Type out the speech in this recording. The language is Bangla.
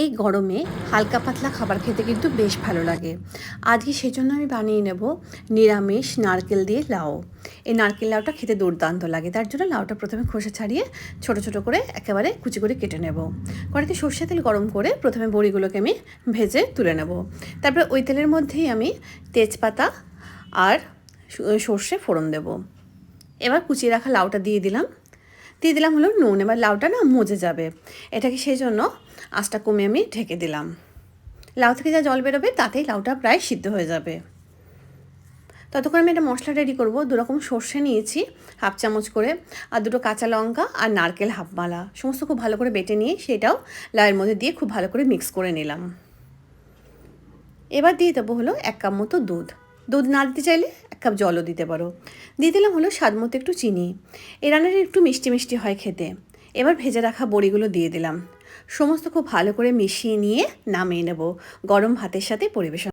এই গরমে হালকা পাতলা খাবার খেতে কিন্তু বেশ ভালো লাগে। আজকে সেজন্য আমি বানিয়ে নেব নিরামিষ নারকেল দিয়ে লাউ। এই নারকেল লাউটা খেতে দুর্দান্ত লাগে। তার জন্য লাউটা প্রথমে খোসা ছাড়িয়ে ছোট ছোট করে একেবারে কুচি করে কেটে নেব। কড়াইতে সর্ষে তেল গরম করে প্রথমে বড়িগুলোকে আমি ভেজে তুলে নেব। তারপরে ওই তেলের মধ্যেই আমি তেজপাতা আর সর্ষে ফোড়ন দেব। এবার কুচিয়ে রাখা লাউটা দিয়ে দিলাম হলো নুন। এবার লাউটা না মজে যাবে, এটাকে সেই জন্য আঁচটা কমে আমি ঢেকে দিলাম। লাউ থেকে যা জল বেরোবে তাতেই লাউটা প্রায় সিদ্ধ হয়ে যাবে। ততক্ষণ আমি একটা মশলা রেডি করব। দুরকম সর্ষে নিয়েছি হাফ চামচ করে, আর দুটো কাঁচা লঙ্কা আর নারকেল হাফ মালা, সমস্ত খুব ভালো করে বেটে নিয়ে সেটাও লাউয়ের মধ্যে দিয়ে খুব ভালো করে মিক্স করে নিলাম। এবার দিয়ে দেবো হলো 1 কাপ মতো দুধ না দিতে চাইলে 1 কাপ জলও দিতে পারো। দিয়ে দিলাম হলো স্বাদ মতো একটু চিনি। এই রান্নাটা একটু মিষ্টি মিষ্টি হয় খেতে। এবার ভেজে রাখা বড়িগুলো দিয়ে দিলাম। সমস্ত খুব ভালো করে মিশিয়ে নিয়ে নামিয়ে নেব। গরম ভাতের সাথে পরিবেশন।